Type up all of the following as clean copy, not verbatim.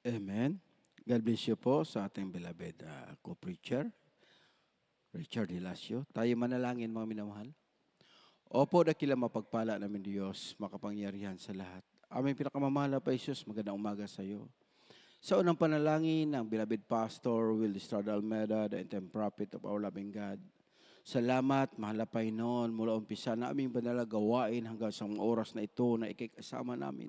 Amen. God bless you po sa ating beloved co-preacher, Richard Hilasio. Tayo manalangin mga minamahal. Opo, dakila mapagpala namin Diyos, makapangyarihan sa lahat. Aming pinakamamahal na pa Jesus, magandang umaga sa iyo. Sa unang panalangin ng beloved Pastor Will Estrada Almeida, the interim prophet of our loving God. Salamat, mahal na Panginoon, mula umpisa na aming banal gawain hanggang sa mga oras na ito na ikikasama namin.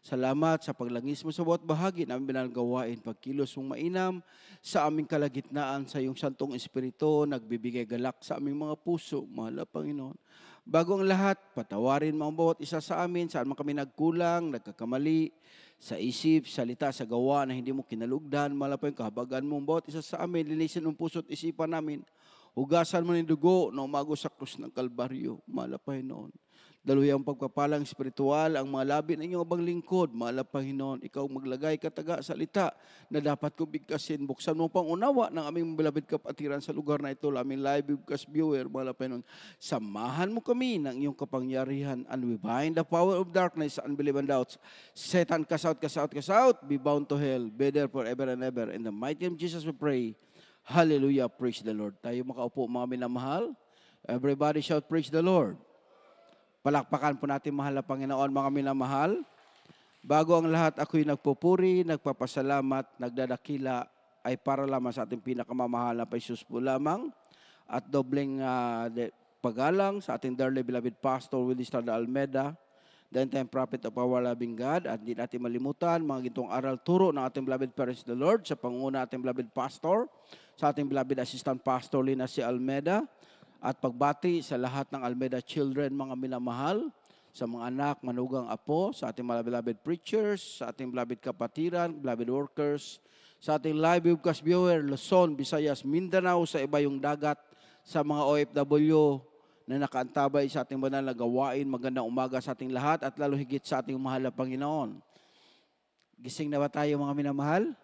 Salamat sa paglangis mo sa bawat bahagi na aming banal gawain, pagkilos mong mainam sa aming kalagitnaan sa iyong Santong Espiritu, nagbibigay galak sa aming mga puso, mahal na Panginoon. Bago ang lahat, patawarin mo ang bawat isa sa amin, saan man kami nagkulang, nagkakamali, sa isip, salita, sa gawa na hindi mo kinalugdan, mahal na Panginoon, kahabagan mo ang bawat isa sa amin, linisin ang puso at isipan namin. Hugasan mo ng dugo na umago sa krus ng Kalbaryo, mahal na Panginoon. Daluyang pagpapalang espiritual ang mga labi ng inyong abang lingkod, mahal na Panginoon. Ikaw maglagay kataga salita na dapat ko bigkasin. Buksan mo pang unawa ng aming beloved kapatiran sa lugar na ito, aming live webcast viewer, mahal na Panginoon. Samahan mo kami ng iyong kapangyarihan and we bind the power of darkness, unbelief and doubts. Satan, cast out, cast out, cast out. Be bound to hell. Be there forever and ever. In the mighty name of Jesus we pray. Hallelujah, praise the Lord. Tayo makaupo mga minamahal. Everybody shout, praise the Lord. Palakpakan po natin mahal na Panginoon mga minamahal. Bago ang lahat, ako'y nagpupuri, nagpapasalamat, nagdadakila ay para lamang sa ating pinakamamahal na Jesus po lamang. At dobleng pagalang sa ating dearly beloved Pastor Will Estrada Almeida, the end-time prophet of our loving God. At hindi natin malimutan mga gintong aral turo ng ating beloved parents the Lord sa panguna ating beloved pastor, sa ating beloved assistant pastor Lina C. Almeida, at pagbati sa lahat ng Almeida children, mga minamahal, sa mga anak, manugang apo, sa ating mga beloved preachers, sa ating beloved kapatiran, beloved workers, sa ating live webcast viewer, Luzon, Visayas, Mindanao, sa iba yung dagat, sa mga OFW na nakaantabay sa ating banal na gawain. Magandang umaga sa ating lahat at lalo higit sa ating mahal na Panginoon. Gising na ba tayo mga minamahal?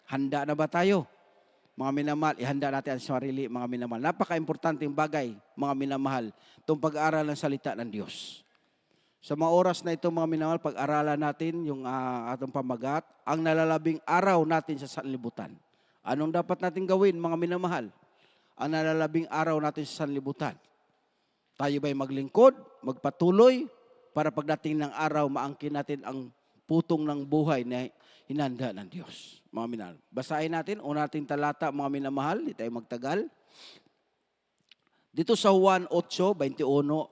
Handa na ba tayo? Mga minamahal, ihanda natin ang sarili, mga minamahal. Napaka-importanting bagay, mga minamahal, itong pag-aaral ng salita ng Diyos. Sa mga oras na ito, mga minamahal, pag-aralan natin yung atong pamagat, ang nalalabing araw natin sa sanlibutan. Anong dapat natin gawin, mga minamahal? Ang nalalabing araw natin sa sanlibutan. Tayo ba'y maglingkod, magpatuloy, para pagdating ng araw, maangkin natin ang putong ng buhay na hinanda ng Diyos. Mga minamahal. Basahin natin, una nating talata, mga minamahal, di tayo magtagal. Dito sa Juan 8, 21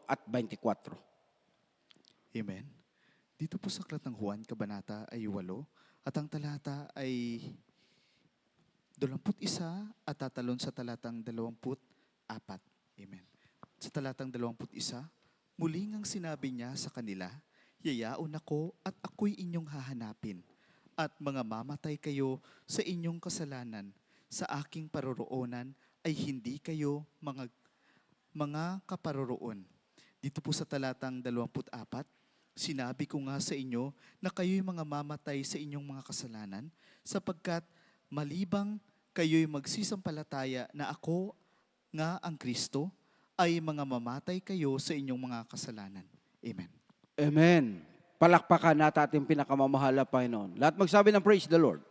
at 24. Amen. Dito po sa Aklat ng Juan, Kabanata ay 8, at ang talata ay 21 at tatalon sa talatang 24. Amen. Sa talatang 21, muling ang sinabi niya sa kanila, yayaon ako at ako'y inyong hahanapin, at mga mamatay kayo sa inyong kasalanan. Sa aking paroroonan ay hindi kayo mga kaparoroon. Dito po sa talatang 24, sinabi ko nga sa inyo na kayo'y mga mamatay sa inyong mga kasalanan, sapagkat malibang kayo'y magsisampalataya na ako nga ang Kristo, ay mga mamatay kayo sa inyong mga kasalanan. Amen. Amen. Palakpakan natin ating pinakamamahal na Panginoon. Lahat magsabi ng praise the Lord.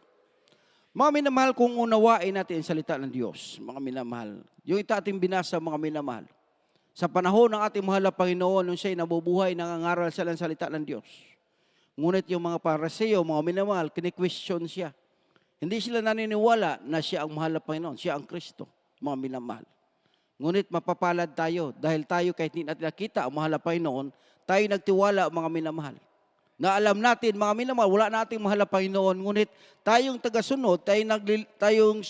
Mga minamahal, kung unawain natin ang salita ng Diyos, mga minamahal, yung ito ating binasa, mga minamahal, sa panahon ng ating mahal na Panginoon, nung siya'y nabubuhay, nangangaral sila ng salita ng Diyos. Ngunit yung mga Pariseo, mga minamahal, kini-question siya. Hindi sila naniniwala na siya ang mahal na Panginoon, siya ang Kristo, mga minamahal. Ngunit mapapalad tayo dahil tayo kahit hindi natin nakita ang mahal na Panginoon, tayo nagtiwala mga minamahal. Na alam natin mga minamahal, wala nating mahal na Panginoon, ngunit tayong tagasunod, tayong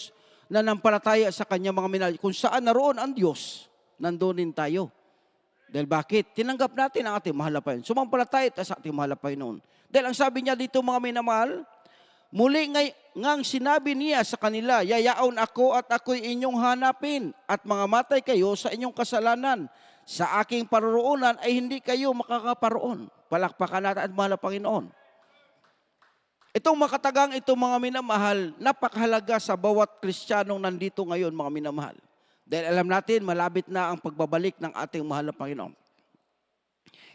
nanampalataya sa Kanya mga minamahal. Kung saan naroon ang Diyos, nandoon din tayo. Dahil bakit? Tinanggap natin ang ating mahal na Panginoon. Sumampalataya tayo sa ating mahal na Panginoon. Dahil ang sabi niya dito mga minamahal, muli ngang sinabi niya sa kanila, yayaon ako at ako'y inyong hanapin at mga matay kayo sa inyong kasalanan. Sa aking paroroonan ay hindi kayo makakaparoon. Palakpakan natin at mahal na Panginoon. Itong makatagang itong mga minamahal, napakahalaga sa bawat Kristiyanong nandito ngayon mga minamahal. Dahil alam natin, malapit na ang pagbabalik ng ating mahal na Panginoon.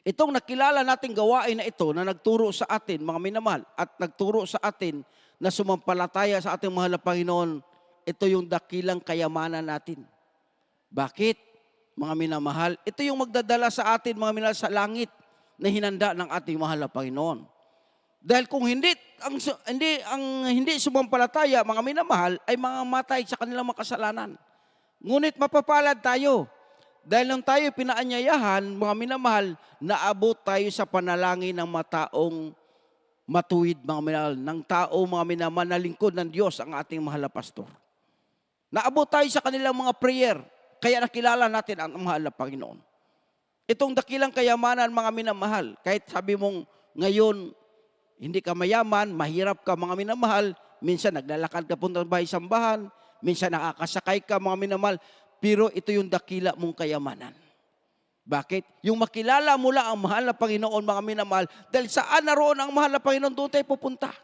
Itong nakilala nating gawain na ito na nagturo sa atin, mga minamahal, at nagturo sa atin na sumampalataya sa ating mahal na Panginoon, ito yung dakilang kayamanan natin. Bakit? Mga minamahal, ito yung magdadala sa atin, mga minamahal, sa langit na hinanda ng ating mahal na Panginoon. Dahil kung hindi sumampalataya, mga minamahal, ay mga matay sa kanilang makasalanan. Ngunit mapapalad tayo. Dahil nang tayo pinaanyayahan, mga minamahal, naabot tayo sa panalangin ng mataong matuwid, mga minamahal, ng tao, mga minamahal, na lingkod ng Diyos, ang ating mahal na pastor. Naabot tayo sa kanilang mga prayer, kaya nakilala natin ang mahal na Panginoon. Itong dakilang kayamanan, mga minamahal, kahit sabi mong ngayon, hindi ka mayaman, mahirap ka, mga minamahal, minsan naglalakad ka punta sa bahay-sambahan, minsan nakakasakay ka, mga minamahal, pero ito yung dakila mong kayamanan. Bakit? Yung makilala mo lang ang mahal na Panginoon, mga minamahal, dahil saan naroon ang mahal na Panginoon, doon tayo pupunta.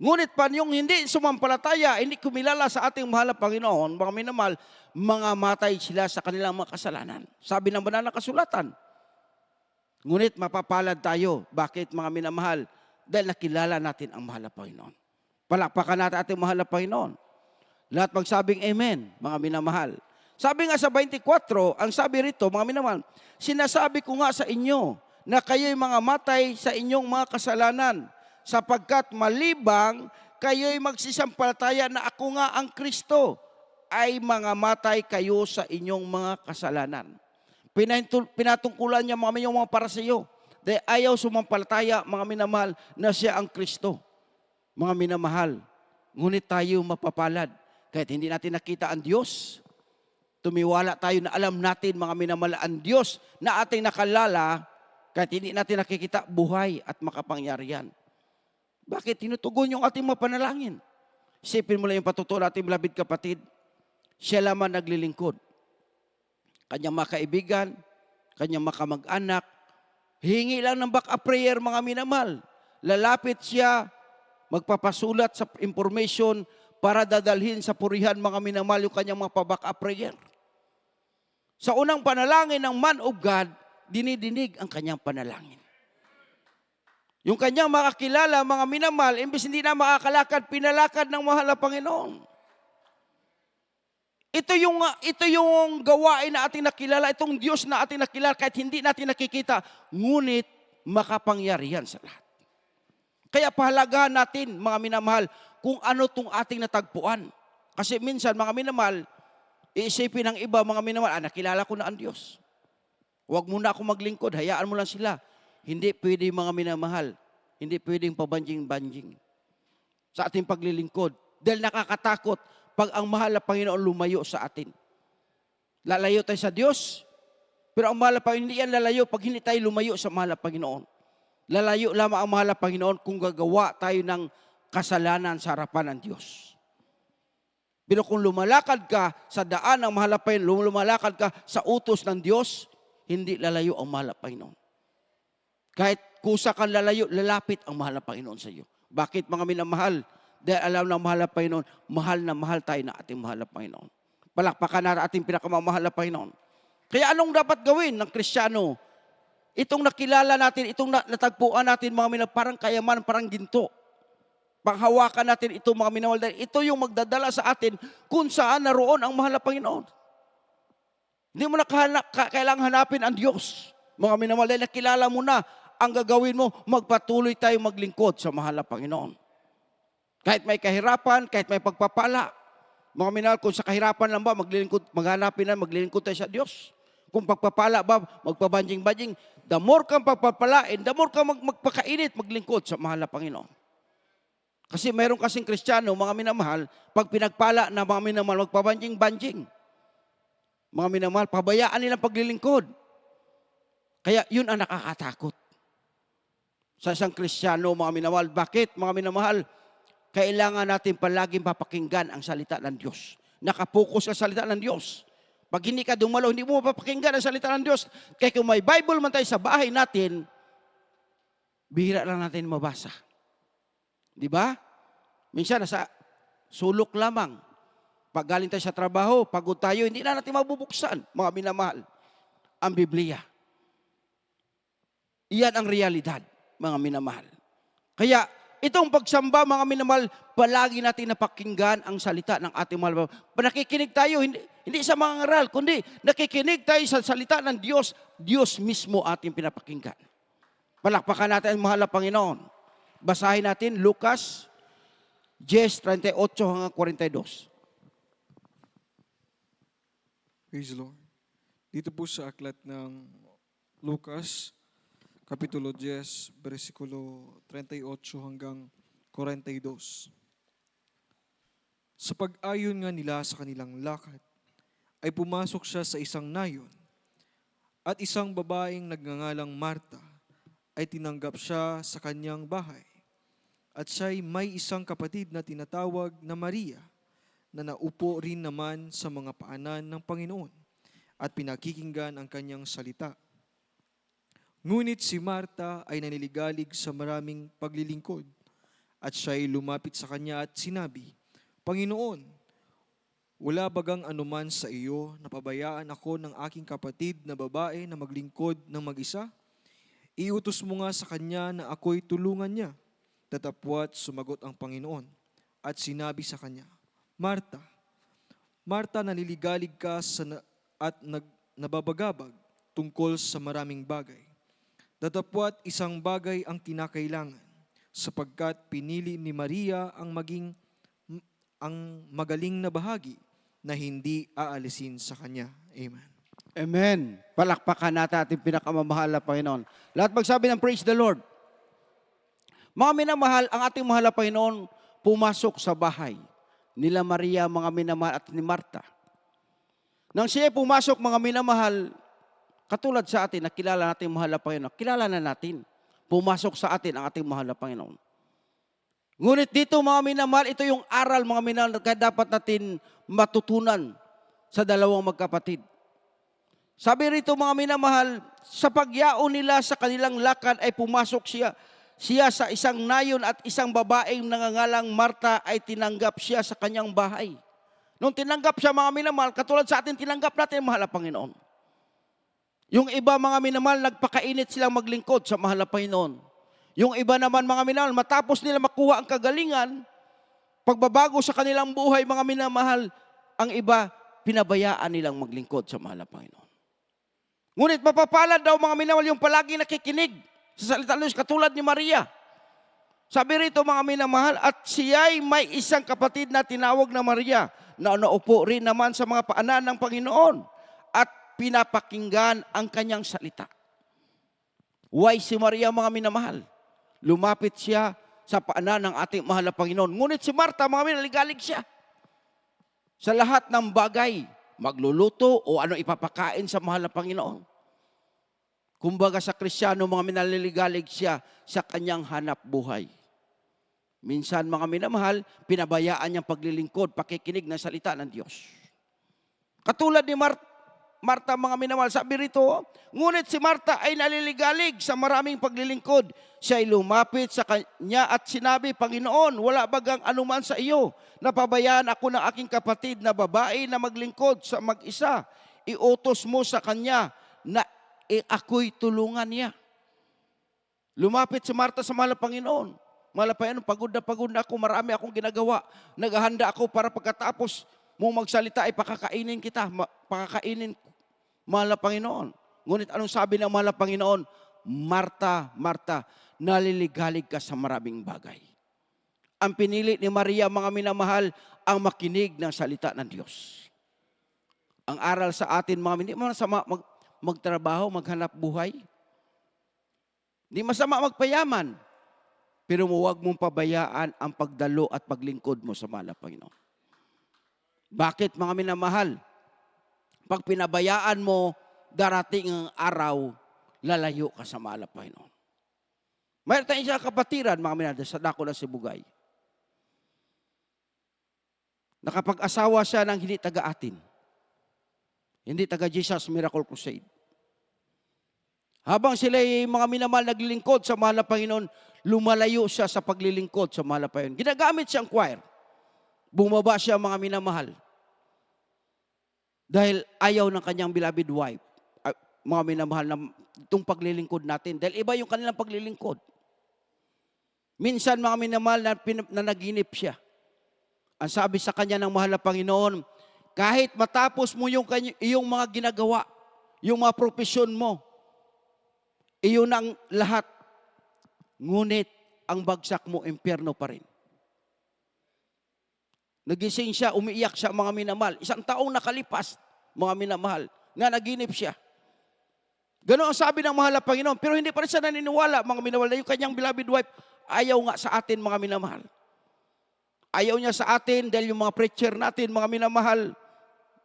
Ngunit pa yung hindi sumampalataya, hindi kumilala sa ating mahal na Panginoon, mga minamahal, mga matay sila sa kanilang mga kasalanan. Sabi ng banal na kasulatan. Ngunit mapapalad tayo. Bakit, mga minamahal? Dahil nakilala natin ang mahal na Panginoon. Palakpakan natin ating mahal na Panginoon. Lahat magsabing amen, mga minamahal. Sabi nga sa 24, ang sabi rito, mga minamahal, sinasabi ko nga sa inyo na kayo'y mga matay sa inyong mga kasalanan, sapagkat malibang kayo'y magsisampalataya na ako nga ang Kristo, ay mga matay kayo sa inyong mga kasalanan. Pinatungkulan niya mga parasiyo, dahil ayaw sumampalataya, mga minamahal, na siya ang Kristo. Mga minamahal, ngunit tayo mapapalad, kahit hindi natin nakita ang Diyos, tumiwala tayo na alam natin, mga minamahal, ang Diyos na ating nakalala, kahit hindi natin nakikita, buhay at makapangyarihan. Bakit? Tinutugon yung ating mga panalangin. Isipin mo lang yung patutuo natin, malapit kapatid. Siya lamang naglilingkod. Kanyang mga kaibigan, kanyang mga kamag-anak, hingi lang ng back-up prayer, mga minamahal. Lalapit siya, magpapasulat sa information para dadalhin sa purihan, mga minamahal, yung kanyang mga pa-back-up prayer. Sa unang panalangin ng man of God, dinidinig ang kanyang panalangin. Yung kanyang makakilala, mga minamahal, imbes hindi na makakalakad, pinalakad ng mahal na Panginoon. Ito yung gawain na ating nakilala, itong Diyos na ating nakilala, kahit hindi natin nakikita, ngunit makapangyarihan sa lahat. Kaya pahalagahan natin, mga minamahal, kung ano itong ating natagpuan. Kasi minsan, mga minamahal, iisipin ng iba, mga minamahal, nakilala ko na ang Diyos. Huwag muna ako maglingkod, hayaan mo lang sila. Hindi pwede, mga minamahal. Hindi pwedeng pabanjing-banjing sa ating paglilingkod. Dahil nakakatakot pag ang mahal na Panginoon lumayo sa atin. Lalayo tayo sa Diyos, pero ang mahal na Panginoon, hindi yan lalayo pag hindi tayo lumayo sa mahal na Panginoon. Lalayo lamang ang mahal na Panginoon kung gagawa tayo ng kasalanan sa harapan ng Diyos. Pero kung lumalakad ka sa daan ng mahal na Panginoon, lumalakad ka sa utos ng Diyos, hindi lalayo ang mahal na Panginoon. Kahit kusa kang lalayo, lalapit ang mahal na Panginoon sa iyo. Bakit, mga minamahal? Dahil alam ng mahal na mahal tayo na ating mahal na Panginoon. Palakpakan natin ating pinakamamahal na Panginoon. Kaya anong dapat gawin ng Kristiyano? Itong nakilala natin, itong natagpuan natin, mga minamahal, parang kayaman, parang ginto. Panghawakan natin ito, mga minamahal, dahil ito yung magdadala sa atin kung saan naroon ang mahal na Panginoon. Hindi mo na kailangang hanapin ang Diyos. Mga minamahal, dahil nakilala mo na, ang gagawin mo, magpatuloy tayong maglingkod sa mahal na Panginoon. Kahit may kahirapan, kahit may pagpapala. Mga minamahal, kung sa kahirapan lang ba, maglilingkod tayo sa Diyos. Kung pagpapala ba, magpabanjing-banjing, the more kang pagpapalain, the more kang magpakainit, maglingkod sa mahal na Panginoon. Kasi mayroon kasing Kristiyano, mga minamahal, pag pinagpala na mga minamahal, magpabanjing-banjing. Mga minamahal, pabayaan nilang paglilingkod. Kaya yun ang nakakatakot sa isang Kristiyano, mga minamahal. Bakit, mga minamahal? Kailangan natin palaging papakinggan ang salita ng Diyos. Nakapokus sa salita ng Diyos. Pag hindi ka dumalo, hindi mo mapapakinggan ang salita ng Diyos. Kaya kung may Bible man tayo sa bahay natin, bihira lang natin mabasa. Di ba? Minsan nasa sulok lamang. Pag galing tayo sa trabaho, pagod tayo, hindi na natin mabubuksan, mga minamahal, ang Biblia. Iyan ang realidad, mga minamahal. Kaya, itong pagsamba, mga minamahal, palagi natin napakinggan ang salita ng ating mahal. Nakikinig tayo, hindi sa mga ngaral, kundi nakikinig tayo sa salita ng Diyos. Diyos mismo ating pinapakinggan. Palakpakan natin ang mahal na Panginoon. Basahin natin Lucas 10:38 hanggang 42. Praise the Lord. Dito po sa aklat ng Lucas, Kapitulo 10, versikulo 38 hanggang 42. Sa pag-ayon nga nila sa kanilang lakad, ay pumasok siya sa isang nayon, at isang babaeng nagngangalang Marta ay tinanggap siya sa kanyang bahay. At siya'y may isang kapatid na tinatawag na Maria, na naupo rin naman sa mga paanan ng Panginoon at pinakikinggan ang kanyang salita. Ngunit si Marta ay naniligalig sa maraming paglilingkod, at siya'y lumapit sa kanya at sinabi, Panginoon, wala bagang anuman sa iyo na pabayaan ako ng aking kapatid na babae na maglingkod ng mag-isa? Iutos mo nga sa kanya na ako'y tulungan niya. Tatapwat sumagot ang Panginoon at sinabi sa kanya, Marta, Marta, naliligalig ka at nababagabag tungkol sa maraming bagay. Datapwat isang bagay ang kinakailangan, sapagkat pinili ni Maria ang magaling na bahagi na hindi aalisin sa kanya. Amen. Amen. Palakpakan natin ating pinakamamahal na Panginoon. Lahat magsabi ng praise the Lord. Mga minamahal, ang ating mahal na Panginoon pumasok sa bahay nila Maria, mga minamahal, at ni Marta. Nang siya pumasok, mga minamahal, katulad sa atin, nakilala natin mahal na Panginoon, kilala na natin. Pumasok sa atin ang ating mahal na Panginoon. Ngunit dito, mga minamahal, ito yung aral, mga minamahal, na dapat natin matutunan sa dalawang magkapatid. Sabi rito, mga minamahal, sa pagyaon nila sa kanilang lakad ay pumasok siya sa isang nayon, at isang babaeng nangangalang Marta ay tinanggap siya sa kanyang bahay. Nung tinanggap siya, mga minamahal, katulad sa atin, tinanggap natin mahal na Panginoon. Yung iba, mga minamahal, nagpakainit silang maglingkod sa mahal na Panginoon. Yung iba naman, mga minamahal, matapos nila makuha ang kagalingan, pagbabago sa kanilang buhay, mga minamahal, ang iba, pinabayaan nilang maglingkod sa mahal na Panginoon. Ngunit mapapalad daw, mga minamahal, yung palagi nakikinig sa salita ng Diyos, katulad ni Maria. Sabi rito, mga minamahal, at siya'y may isang kapatid na tinawag na Maria, na naupo rin naman sa mga paanan ng Panginoon, at pinapakinggan ang kanyang salita. Why si Maria, mga minamahal? Lumapit siya sa paanan ng ating mahal na Panginoon. Ngunit si Marta, mga minamahal, naligalig siya. Sa lahat ng bagay, magluluto o ano ipapakain sa mahal na Panginoon. Kumbaga sa Kristiyano, mga minaliligalig siya sa kanyang hanap buhay. Minsan, mga minamahal, pinabayaan niyang paglilingkod, pakikinig ng salita ng Diyos. Katulad ni Marta, mga minamahal, sabi rito, ngunit si Marta ay naliligalig sa maraming paglilingkod. Siya ay lumapit sa kanya at sinabi, Panginoon, wala bagang anuman sa iyo. Napabayaan ako ng aking kapatid na babae na maglingkod sa mag-isa. Iutos mo sa kanya na ako'y tulungan niya. Lumapit si Marta sa mahal na Panginoon. Mahal na Panginoon, pagod na ako, marami akong ginagawa. Naghahanda ako para pagkatapos mong magsalita ay pakakainin kita. Pakakainin, mahal na Panginoon. Ngunit anong sabi ng mahal na Panginoon? Marta, Marta, naliligalig ka sa maraming bagay. Ang pinili ni Maria, mga minamahal, ang makinig ng salita ng Diyos. Ang aral sa atin, mga hindi masama magtrabaho, maghanap buhay. Hindi masama magpayaman. Pero huwag mong pabayaan ang pagdalo at paglingkod mo sa mahal na Panginoon. Bakit, mga minamahal? Pag pinabayaan mo, darating ang araw, lalayo ka sa mahal na Panginoon. Mayroon tayong isang kapatiran, mga minamahal, sa dako ng Sibugay. Nakapag-asawa siya ng hindi taga-atin. Hindi taga-Jesus Miracle Crusade. Habang sila mga minamahal naglilingkod sa mahal na Panginoon, lumalayo siya sa paglilingkod sa mahal na Panginoon. Ginagamit siyang choir. Bumaba siya, mga minamahal. Dahil ayaw ng kanyang beloved wife, mga minamahal, na itong paglilingkod natin. Dahil iba yung kanilang paglilingkod. Minsan mga minamahal na naginip siya. Ang sabi sa kanya ng mahal na Panginoon, kahit matapos mo iyong mga ginagawa, yung mga propesyon mo, iyon ang lahat. Ngunit ang bagsak mo, impyerno pa rin. Nagising siya, umiiyak siya mga minamahal. 1 taong nakalipas, mga minamahal, nga naginip siya. Ganoon ang sabi ng mahal na Panginoon. Pero hindi pa rin siya naniniwala, mga minamahal, na yung kanyang beloved wife, ayaw nga sa atin, mga minamahal. Ayaw niya sa atin dahil yung mga preacher natin, mga minamahal,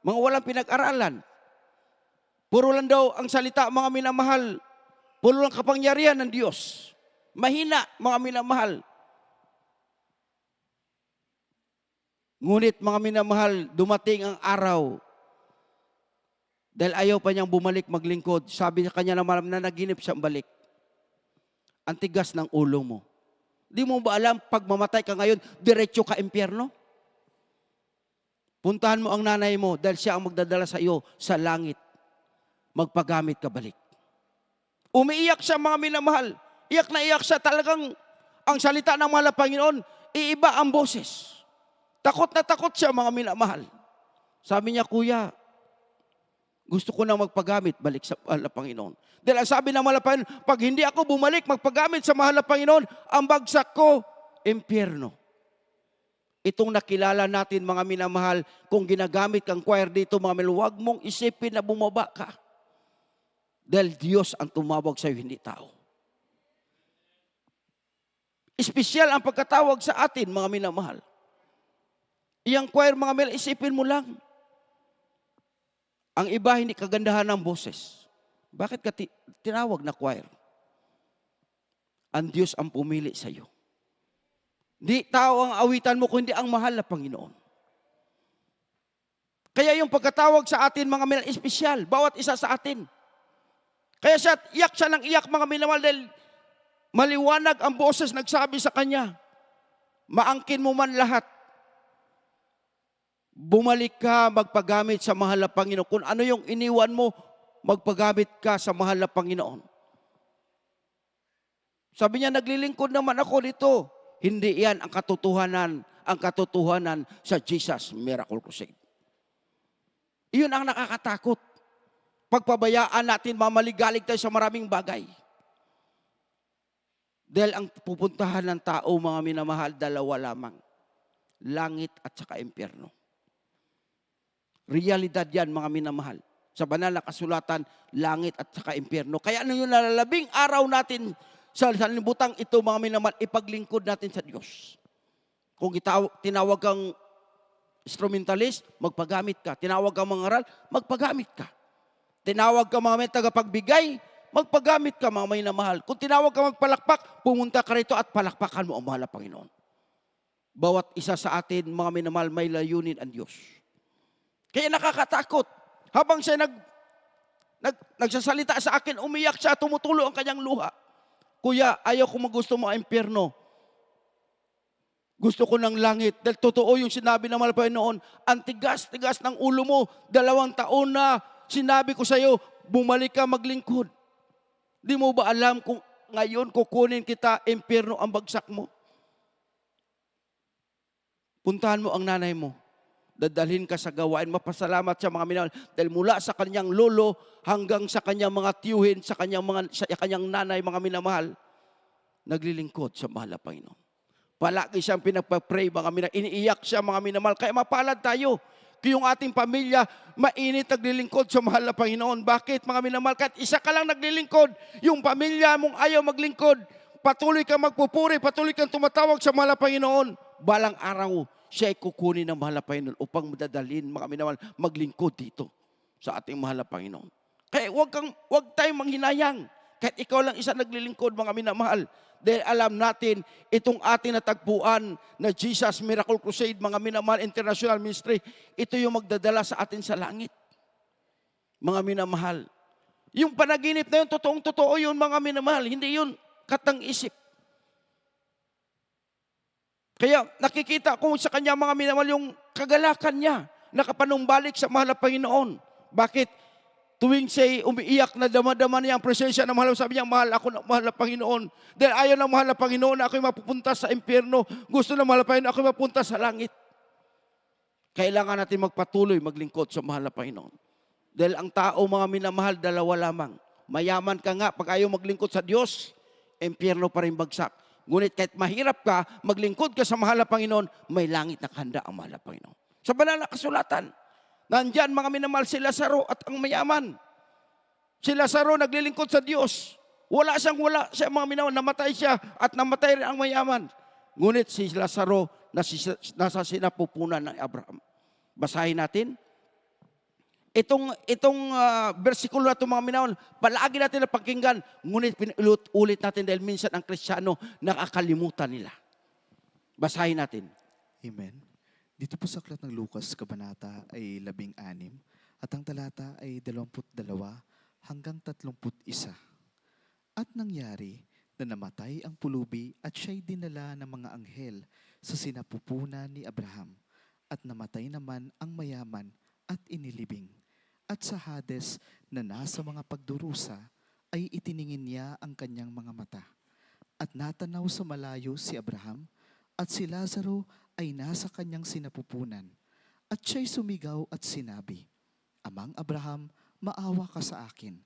mga walang pinag-aralan. Puro lang daw ang salita, mga minamahal. Puro lang kapangyarihan ng Diyos. Mahina, mga minamahal. Ngunit, mga minamahal, dumating ang araw dahil ayaw pa niyang bumalik maglingkod. Sabi sa kanya na naginip siyang balik. Ang tigas ng ulo mo. Di mo ba alam, pag mamatay ka ngayon, diretso ka impyerno? Puntahan mo ang nanay mo dahil siya ang magdadala sa iyo sa langit. Magpagamit ka balik. Umiiyak siya, mga minamahal. Iyak na iyak siya. Talagang ang salita ng mahal na Panginoon, iiba ang boses. Takot na takot siya, mga minamahal. Sabi niya, Kuya, gusto ko nang magpagamit, balik sa mahal na Panginoon. Dahil ang sabi ng mahal na Panginoon, pag hindi ako bumalik, magpagamit sa mahal na Panginoon, ang bagsak ko, impyerno. Itong nakilala natin, mga minamahal, kung ginagamit kang choir dito, mga minamahal, huwag mong isipin na bumaba ka. Dahil Diyos ang tumawag sa iyo, hindi tao. Espesyal ang pagkatawag sa atin, mga minamahal. Iyang choir, mga minamahal, isipin mo lang. Ang iba, hindi kagandahan ng boses. Bakit ka tinawag na choir? Ang Diyos ang pumili sa iyo. Di tao ang awitan mo, kundi ang mahal na Panginoon. Kaya yung pagkatawag sa atin, mga minamahal, espesyal. Bawat isa sa atin. Kaya iyak siya ng iyak, mga minamahal, dahil maliwanag ang boses nagsabi sa kanya, maangkin mo man lahat. Bumalik ka, magpagamit sa mahal na Panginoon. Kung ano yung iniwan mo, magpagamit ka sa mahal na Panginoon. Sabi niya, naglilingkod naman ako dito. Hindi yan ang katotohanan sa Jesus Miracle Crusade. Iyon ang nakakatakot. Pagpabayaan natin, mamaligalig tayo sa maraming bagay. Dahil ang pupuntahan ng tao, mga minamahal, dalawa lamang. Langit at saka impyerno. Realidad yan, mga minamahal. Sa banal na kasulatan, langit at saka impyerno. Kaya ano yung nalalabing araw natin sa sanlibutan ito, mga minamahal, ipaglingkod natin sa Diyos. Kung tinawag kang instrumentalist, magpagamit ka. Tinawag kang mangaral, magpagamit ka. Tinawag kang mga tagapagbigay, magpagamit ka, mga minamahal. Kung tinawag ka magpalakpak, pumunta ka rito at palakpakan mo ang mahal na Panginoon. Bawat isa sa atin, mga minamahal, may layunin ang Diyos. Kaya nakakatakot. Habang siya nagsasalita sa akin, umiyak siya, tumutulo ang kanyang luha. Kuya, ayaw ko magusto mo ang impyerno. Gusto ko ng langit. Dahil totoo yung sinabi ng mahal na Panginoon, ang tigas-tigas ng ulo mo, 2 taon na sinabi ko sa iyo, bumalik ka maglingkod. Di mo ba alam kung ngayon kukunin kita, impyerno ang bagsak mo? Puntahan mo ang nanay mo. Dadalhin ka sa gawain. Mapasalamat sa mga minamahal. Dahil mula sa kanyang lolo hanggang sa kanyang mga tiyuhin, sa kanyang nanay, mga minamahal, naglilingkod sa mahal na Panginoon. Palagi siyang pinagpapray, mga minamahal. Iniiyak siya, mga minamahal. Kaya mapalad tayo. Kaya yung ating pamilya, mainit naglilingkod sa mahal na Panginoon. Bakit, mga minamahal? Kahit isa ka lang naglilingkod, yung pamilya mong ayaw maglingkod, patuloy kang magpupuri, patuloy kang tumatawag sa mahal na Panginoon. Balang araw, siya ay kukunin ng mahal na Panginoon upang madadalhin, mga minamahal, maglingkod dito sa ating mahal na Panginoon. Kaya huwag tayong manghinayang. Kahit ikaw lang isa naglilingkod, mga minamahal. Dahil alam natin, itong ating natagpuan na Jesus Miracle Crusade, mga minamahal, International Ministry, ito yung magdadala sa atin sa langit. Mga minamahal. Yung panaginip na yun, totoong-totoo yun, mga minamahal. Hindi yun katang-isip. Kaya nakikita ko sa kanya, mga minamahal, yung kagalakan niya, nakapanumbalik sa mahal na Panginoon. Bakit? Tuwing siya'y umiiyak na damadama niya ang presensya ng mahal, sabi niya, mahal ako na mahal na Panginoon. Dahil ayaw ng mahal na Panginoon na ako'y mapupunta sa impyerno. Gusto ng mahal na Panginoon ako'y mapunta sa langit. Kailangan natin magpatuloy maglingkod sa mahal na Panginoon. Dahil ang tao, mga minamahal, dalawa lamang. Mayaman ka nga, pag ayaw maglingkod sa Diyos, impyerno pa rin bagsak. Ngunit kahit mahirap ka, maglingkod ka sa mahal na Panginoon, may langit na handa ang mahal na Panginoon. Sa banal na kasulatan, nandyan mga minamahal si Lazaro at ang mayaman. Si Lazaro naglilingkod sa Diyos. Wala, siya mga minamahal, namatay siya at namatay rin ang mayaman. Ngunit si Lazaro nasa sinapupunan ng Abraham. Basahin natin. Itong versikulo na ito, mga minamahal, palagi natin na pakinggan, ngunit pinulit natin dahil minsan ang Kristiyano nakakalimutan nila. Basahin natin. Amen. Dito po sa aklat ng Lucas, kabanata ay 16, at ang talata ay 22 hanggang 31. At nangyari na namatay ang pulubi at siya'y dinala ng mga anghel sa sinapupunan ni Abraham. At namatay naman ang mayaman at inilibing. At sa Hades na nasa mga pagdurusa ay itiningin niya ang kanyang mga mata. At natanaw sa malayo si Abraham at si Lazaro ay nasa kanyang sinapupunan. At siya'y sumigaw at sinabi, Amang Abraham, maawa ka sa akin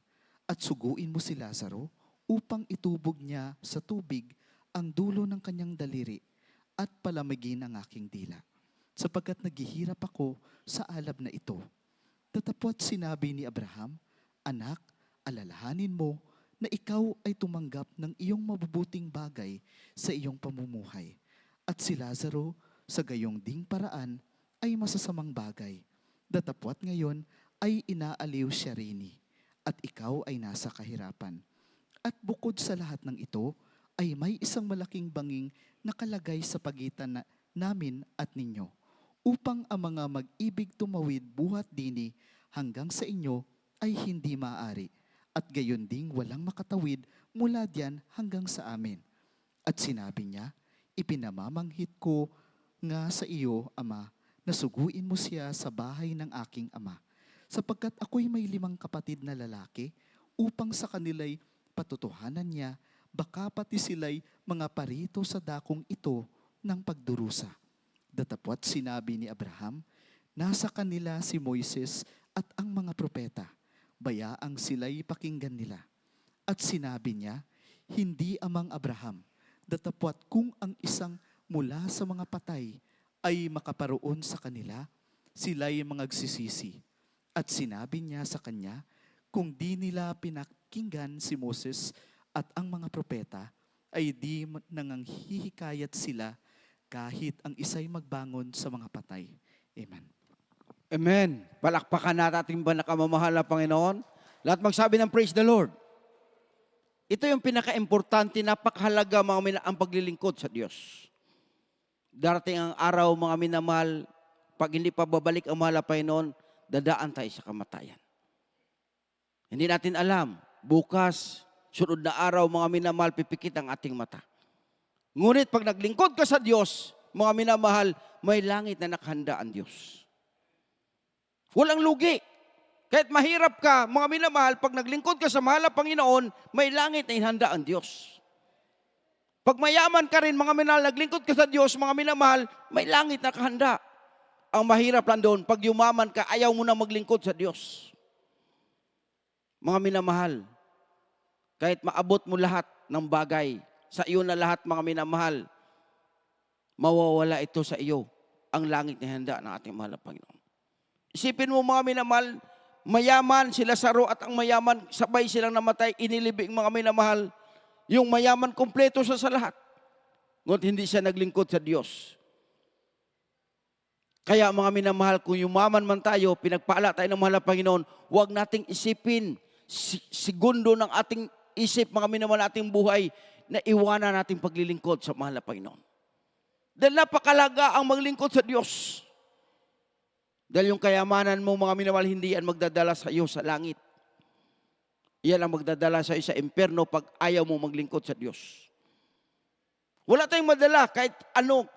at suguin mo si Lazaro upang itubog niya sa tubig ang dulo ng kanyang daliri at palamigin ang aking dila. Sapagkat naghihirap ako sa alab na ito. Tatapot sinabi ni Abraham, Anak, alalahanin mo na ikaw ay tumanggap ng iyong mabubuting bagay sa iyong pamumuhay. At si Lazaro, sa gayong ding paraan, ay masasamang bagay. Datapwat ngayon ay inaaliw siya rini, at ikaw ay nasa kahirapan. At bukod sa lahat ng ito, ay may isang malaking banging nakalagay sa pagitan namin at ninyo, upang ang mga mag-ibig tumawid buhat dini hanggang sa inyo ay hindi maaari, at gayon ding walang makatawid mula diyan hanggang sa amin. At sinabi niya, ipinamamanghit ko nga sa iyo, Ama, na suguin mo siya sa bahay ng aking ama, sapagkat ako'y may 5 kapatid na lalaki, upang sa kanila'y patutuhanan niya, baka pati sila'y mga parito sa dakong ito ng pagdurusa. Datapwat sinabi ni Abraham, nasa kanila si Moises at ang mga propeta, bayaang sila'y pakinggan nila. At sinabi niya, hindi amang Abraham, datapwat kung ang isang mula sa mga patay ay makaparoon sa kanila, sila'y mangagsisisi. At sinabi niya sa kanya, kung di nila pinakinggan si Moses at ang mga propeta, ay di nanganghihikayat sila kahit ang isa'y magbangon sa mga patay. Amen. Amen. Palakpakan natin ating panakamamahal na Panginoon. Lahat magsabi ng praise the Lord. Ito yung pinaka-importante, napakahalaga ang paglilingkod sa Diyos. Darating ang araw, mga minamahal, pag hindi pa babalik ang mahal na Panginoon, dadaan tayo sa kamatayan. Hindi natin alam, bukas, sunod na araw, mga minamahal, pipikit ang ating mata. Ngunit pag naglingkod ka sa Diyos, mga minamahal, may langit na nakahanda ang Diyos. Walang lugi. Kahit mahirap ka, mga minamahal, pag naglingkod ka sa mahal na Panginoon, may langit na inhanda ang Diyos. Pag mayaman ka rin, mga minamahal, naglingkod ka sa Diyos, mga minamahal, may langit na nakahanda. Ang mahirap lang doon, pag yumaman ka, ayaw mo na maglingkod sa Diyos. Mga minamahal, kahit maabot mo lahat ng bagay, sa iyo na lahat, mga minamahal, mawawala ito sa iyo, ang langit na handa ng ating mahal na Panginoon. Isipin mo, mga minamahal, mayaman si Lazaro at ang mayaman, sabay silang namatay, inilibing, mga minamahal, yung mayaman kompleto sa lahat. Ngunit hindi siya naglingkod sa Diyos. Kaya mga minamahal, kung yumaman man tayo, pinagpala tayo ng mahal na Panginoon, huwag nating isipin, segundo ng ating isip, mga minamahal, ating buhay, na iwanan natin paglilingkod sa mahal na Panginoon. Dahil napakalaga ang maglingkod sa Diyos. Dahil yung kayamanan mo, mga minamahal, hindi yan magdadala sa iyo sa langit. Yan ang magdadala sa iyo sa impyerno pag ayaw mo maglingkod sa Diyos. Wala tayong madala kahit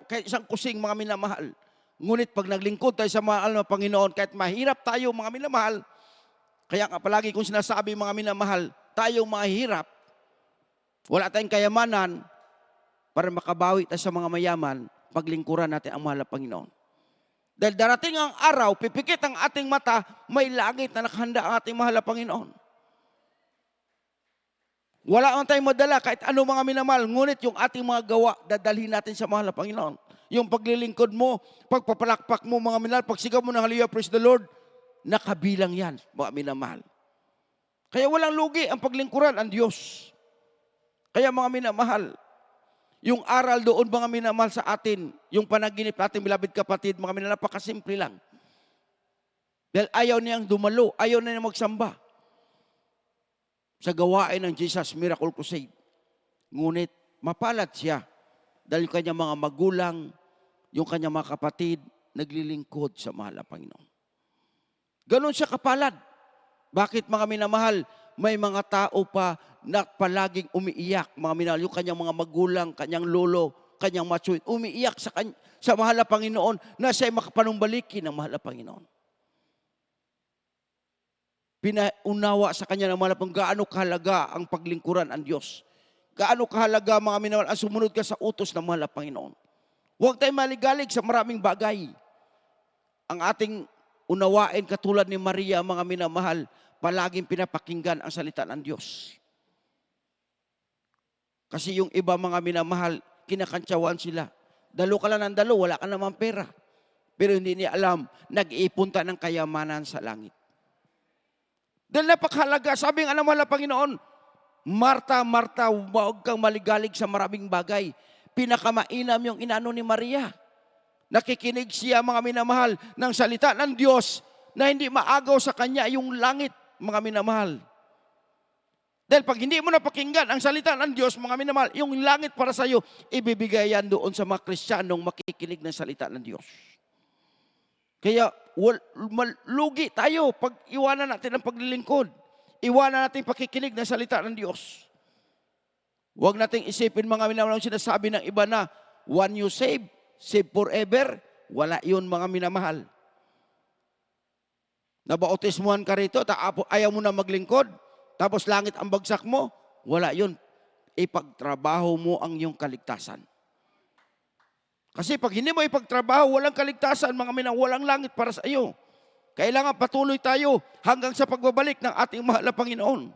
kahit isang kusing, mga minamahal. Ngunit pag naglingkod tayo sa mahal na Panginoon, kahit mahirap tayo, mga minamahal, Kaya nga palagi kong sinasabi mga minamahal, tayong mga hirap, wala tayong kayamanan para makabawi tayo sa mga mayaman, paglingkuran natin ang mahal na Panginoon. Dahil darating ang araw, pipikit ang ating mata, may langit na nakahanda ang ating mahal na Panginoon. Wala man tayong madala kahit ano mga minamahal, ngunit yung ating mga gawa, dadalhin natin sa mahal na Panginoon. Yung paglilingkod mo, pagpapalakpak mo mga minamahal, pagsigaw mo ng hallelujah, praise the Lord, nakabilang yan, mga minamahal. Kaya walang lugi ang paglingkuran ang Diyos. Kaya mga minamahal, yung aral doon mga minamahal sa atin, yung panaginip natin, beloved kapatid, mga minamahal, napakasimple lang. Dahil ayaw niyang dumalo, ayaw na niyang magsamba sa gawain ng Jesus Miracle Crusade. Ngunit mapalad siya dahil yung kanyang mga magulang, yung kanyang mga kapatid, naglilingkod sa mahal na Panginoon. Ganon siya kapalad. Bakit mga minamahal, may mga tao pa na palaging umiiyak, mga minamahal, yung kanyang mga magulang, kanyang lolo, kanyang matsuin, umiiyak sa mahal na Panginoon na siya'y makapanumbalikin ng mahal na Panginoon. Pinaunawa sa kanya ng mahal na Panginoon, gaano kahalaga ang paglingkuran ang Diyos. Gaano kahalaga mga minamahal, ang sumunod ka sa utos ng mahal na Panginoon. Huwag tayong maligalig sa maraming bagay. Ang ating unawain katulad ni Maria, mga minamahal, palaging pinapakinggan ang salita ng Diyos. Kasi yung iba mga minamahal, kinakantsawan sila. Dalo ka lang ng dalo, wala ka naman pera. Pero hindi niya alam, nag-iipunta ng kayamanan sa langit. Dahil napakahalaga, sabi nga ng mahal na Panginoon, Marta, Marta, huwag kang maligalig sa maraming bagay. Pinakamainam yung inano ni Maria. Nakikinig siya, mga minamahal, ng salita ng Diyos na hindi maagaw sa kanya yung langit, mga minamahal. Dahil pag hindi mo napakinggan ang salita ng Diyos, mga minamahal, yung langit para sa iyo, ibibigay yan doon sa mga Kristiyanong makikinig ng salita ng Diyos. Kaya lugi tayo pag iwanan natin ang paglilingkod. Iwanan natin pakikinig ng salita ng Diyos. Huwag nating isipin mga minamahal, sinasabi ng iba na, one you save, save forever. Wala yun mga minamahal. Nabautismuhan ka rito, ayaw mo na maglingkod, tapos langit ang bagsak mo, wala yun. Ipagtrabaho mo ang iyong kaligtasan. Kasi pag hindi mo ipagtrabaho, walang kaligtasan, mga minamahal, walang langit para sa iyo. Kailangan patuloy tayo hanggang sa pagbabalik ng ating mahal na Panginoon.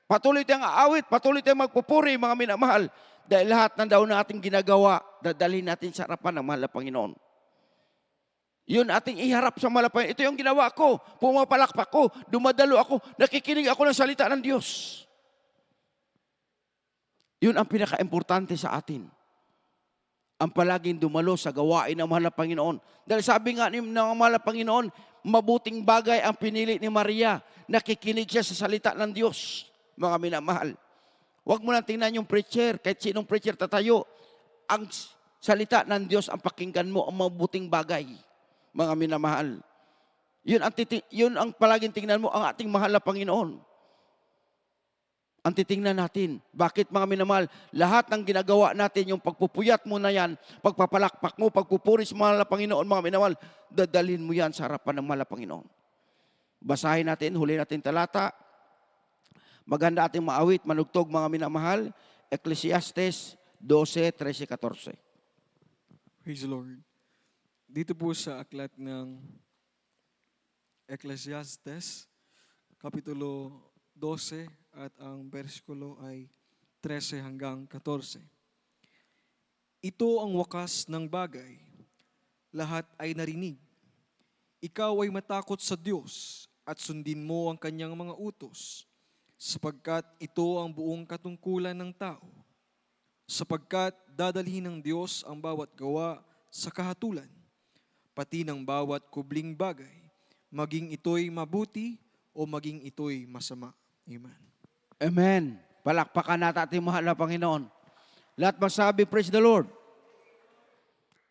Patuloy tayong aawit, patuloy tayong magpupuri, mga minamahal. Dahil lahat ng daw na ating ginagawa, dadalhin natin sa harapan ng mahal na Panginoon. Yun ating iharap sa mahal na Panginoon. Ito yung ginawa ko, pumapalakpak ko, dumadalo ako, nakikinig ako ng salita ng Diyos. Yun ang pinaka-importante sa atin. Ang palaging dumalo sa gawain ng mahal na Panginoon. Dahil sabi nga ng mahal na Panginoon, mabuting bagay ang pinili ni Maria. Nakikinig siya sa salita ng Diyos, mga minamahal. Huwag mo lang tingnan yung preacher, kahit sinong preacher tatayo. Ang salita ng Diyos ang pakinggan mo, ang mabuting bagay, mga minamahal. Yun ang palaging tingnan mo, ang ating mahal na Panginoon. Ang titingnan natin. Bakit mga minamahal? Lahat ng ginagawa natin, yung pagpupuyat mo na yan, pagpapalakpak mo, pagpupuris mahal na Panginoon, mga minamahal, dadalhin mo yan sa harapan ng mahal na Panginoon. Basahin natin, huli natin talata. Maganda ating maawit, manugtog mga minamahal. Ecclesiastes 12, 13, 14. Praise the Lord. Dito po sa aklat ng Ecclesiastes, Kapitulo 12, at ang bersikulo ay 13 hanggang 14. Ito ang wakas ng bagay. Lahat ay narinig. Ikaw ay matakot sa Diyos at sundin mo ang kanyang mga utos, sapagkat ito ang buong katungkulan ng tao. Sapagkat dadalhin ng Diyos ang bawat gawa sa kahatulan, pati ng bawat kubling bagay, maging ito'y mabuti o maging ito'y masama. Amen. Amen. Palakpakan natin ating mahal na Panginoon. Lahat masabi, praise the Lord.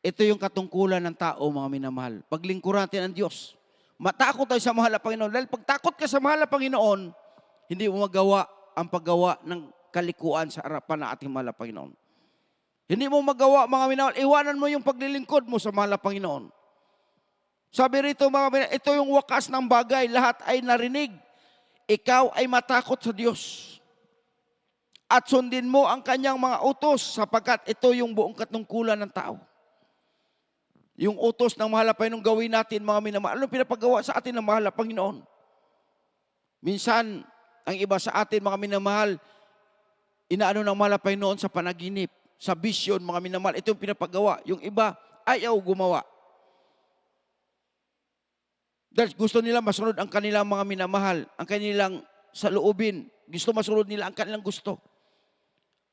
Ito yung katungkulan ng tao, mga minamahal. Paglingkuran natin ang Diyos. Matakot tayo sa mahal na Panginoon. Dahil pag takot ka sa mahal na Panginoon, hindi mo magawa ang paggawa ng kalikuan sa harapan ng ating mahal na Panginoon. Hindi mo magawa, mga minamahal, iwanan mo yung paglilingkod mo sa mahal na Panginoon. Sabi rito ito yung wakas ng bagay, lahat ay narinig. Ikaw ay matakot sa Diyos. At sundin mo ang kanyang mga utos sapagkat ito yung buong katungkulan ng tao. Yung utos ng mahal na Panginoon gawin natin mga minamahal. Anong pinapagawa sa atin ng mahal na Panginoon? Minsan, ang iba sa atin mga minamahal, inaano ng mahal na Panginoon sa panaginip, sa vision mga minamahal. Ito yung pinapagawa. Yung iba, ayaw gumawa. Dahil gusto nila masunod ang kanilang mga minamahal, ang kanilang saloobin. Gusto masunod nila ang kanilang gusto.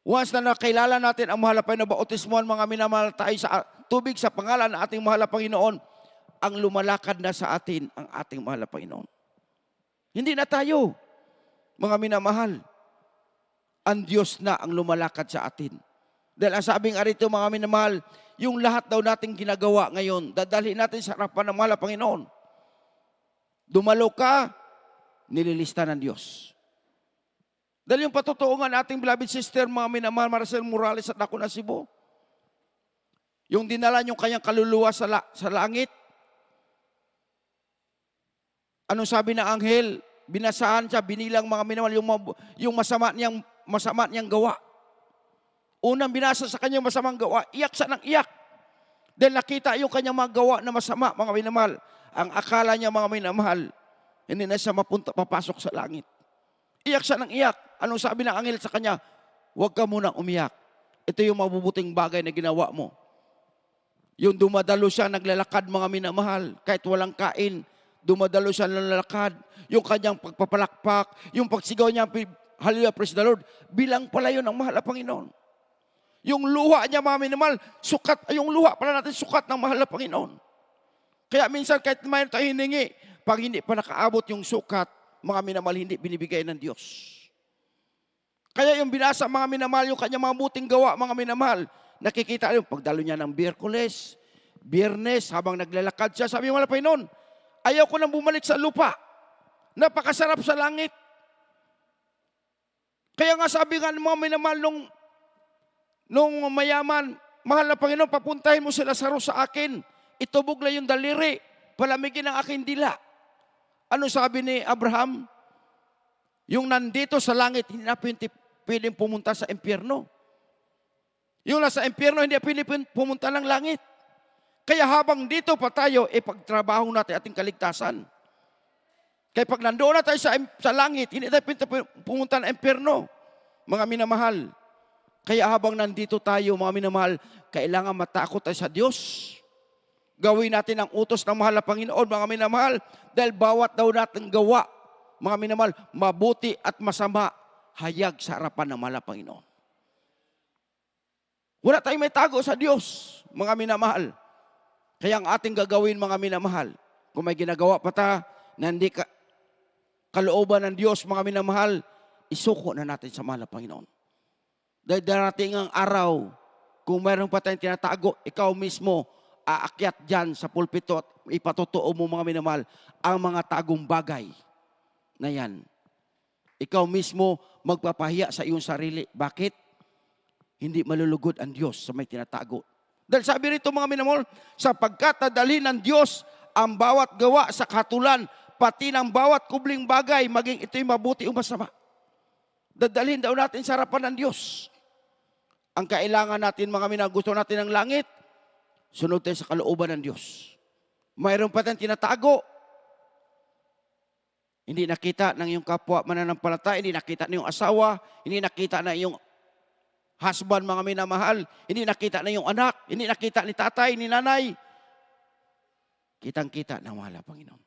Once na nakilala natin ang mahal na Panginoon, bautismuhan mga minamahal tayo sa tubig sa pangalan ng ating mahal na Panginoon, ang lumalakad na sa atin ang ating mahal na Panginoon. Hindi na tayo, mga minamahal. Ang Diyos na ang lumalakad sa atin. Dahil ang sabing arito mga minamahal, yung lahat daw nating ginagawa ngayon, dadalhin natin sa harapan ng mahal na Panginoon. Dumalo ka, nililista ng Diyos. Dahil yung patutuungan ating beloved sister, mga minamahal, Maricel Morales at ako na Cebu, yung dinala yung kanyang kaluluwa sa langit, anong sabi ng anghel? Binasahan siya, binilang mga minamahal, yung masama niyang gawa. Unang binasa sa kanyang masamang gawa, iyak siya ng iyak. Dahil nakita yung kanyang mga gawa na masama, mga minamahal. Ang akala niya mga minamahal, hindi na siya papasok sa langit. Iyak siya ng iyak. Anong sabi ng anghel sa kanya? Huwag ka munang umiyak. Ito yung mabubuting bagay na ginawa mo. Yung dumadalo siya, naglalakad mga minamahal, kahit walang kain, dumadalo siya naglalakad. Yung kanyang pagpapalakpak, yung pagsigaw niya, hallelujah, praise the Lord, bilang pala yun ang mahal na Panginoon. Yung luha niya mga minamahal, yung luha pala natin sukat ng mahal na Panginoon. Kaya minsan kahit mayroon tayo hiningi, pag hindi pa nakaabot yung sukat, mga minamahal, hindi binibigay ng Diyos. Kaya yung binasa mga minamahal, yung kanyang mga buting gawa, mga minamahal, nakikita yung pagdalo niya ng Biyernes, habang naglalakad siya, sabi ng mga Panginoon, ayaw ko nang bumalik sa lupa. Napakasarap sa langit. Kaya nga sabi nga ng mga minamahal nung mayaman, mahal na Panginoon, papuntahin mo si Lazaro sa akin. Itubog lang yung daliri, palamigin ang aking dila. Ano sabi ni Abraham? Yung nandito sa langit, hindi na pwedeng pumunta sa impyerno. Yung nasa impyerno, hindi na pwedeng pumunta ng langit. Kaya habang dito pa tayo, pagtrabaho natin ating kaligtasan. Kaya pag nandoon na tayo sa langit, hindi tayo pumunta ng impyerno, mga minamahal. Kaya habang nandito tayo, mga minamahal, kailangan matakot tayo sa Diyos. Gawin natin ang utos ng mahal na Panginoon, mga minamahal, dahil bawat daw natin gawa, mga minamahal, mabuti at masama, hayag sa harapan ng mahal na Panginoon. Wala tayong may tago sa Diyos, mga minamahal. Kaya ang ating gagawin, mga minamahal, kung may ginagawa pa ta, na hindi kalooban ng Diyos, mga minamahal, isuko na natin sa mahal na Panginoon. Dahil darating ang araw, kung mayroon pa tayong tinatago, ikaw mismo, aakyat dyan sa pulpito at ipatotoo mo mga minamahal ang mga tagong bagay na yan. Ikaw mismo magpapahiya sa iyong sarili. Bakit? Hindi malulugod ang Diyos sa may tinatago. Dahil sabi rito mga minamahal, sapagkat dadalhin ng Diyos ang bawat gawa sa katulan, pati ng bawat kubling bagay, maging ito'y mabuti o masama. Dadalhin daw natin sa harapan ng Diyos. Ang kailangan natin mga minamahal, gusto natin ng langit, sunod tayo sa kalooban ng Diyos. Mayroon pa tayong tinatago. Hindi nakita ng iyong kapwa mananampalataya, hindi nakita ng iyong asawa, hindi nakita ng iyong husband, mga minamahal, hindi nakita ng iyong anak, hindi nakita ni tatay, ni nanay. Kitang-kita ng mahal na Panginoon.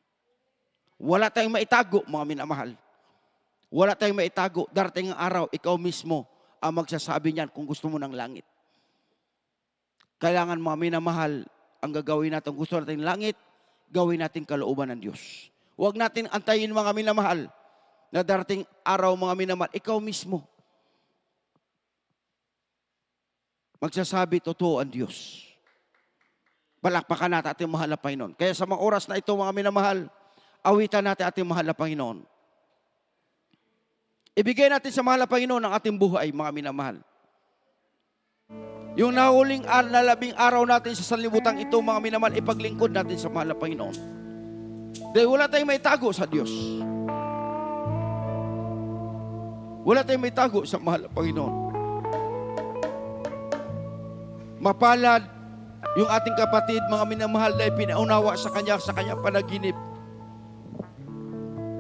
Wala tayong maitago, mga minamahal. Wala tayong maitago. Darating ang araw, ikaw mismo ang magsasabi niyan kung gusto mo ng langit. Kailangan mga minamahal, ang gagawin natin, gusto natin langit, gawin natin kalooban ng Diyos. Huwag natin antayin mga minamahal, na darating araw mga minamahal, ikaw mismo, magsasabi, totoo ang Diyos. Palakpakan natin ating mahal na Panginoon. Kaya sa mga oras na ito mga minamahal, awitan natin ating mahal na Panginoon. Ibigay natin sa mahal na Panginoon ang ating buhay, mga minamahal. Yung nahuling na 10 araw natin sa sanlibutan ito, mga minamahal, ipaglingkod natin sa mahal na Panginoon. Dahil wala tayong may tago sa Diyos. Wala tayong may tago sa mahal na Panginoon. Mapalad yung ating kapatid, mga minamahal, dahil pinaunawa sa kanyang panaginip.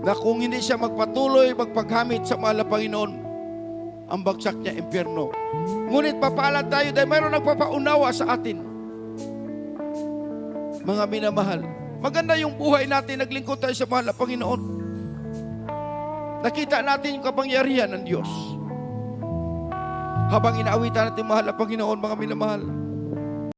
Na kung hindi siya magpatuloy, magpaghamit sa mahal na Panginoon, ang bagsak niya, impyerno. Ngunit papalad tayo dahil mayroon nagpapaunawa sa atin. Mga minamahal, maganda yung buhay natin, naglingkod tayo sa mahal na Panginoon. Nakita natin yung kapangyarihan ng Diyos. Habang inaawitan natin mahal na Panginoon, mga minamahal,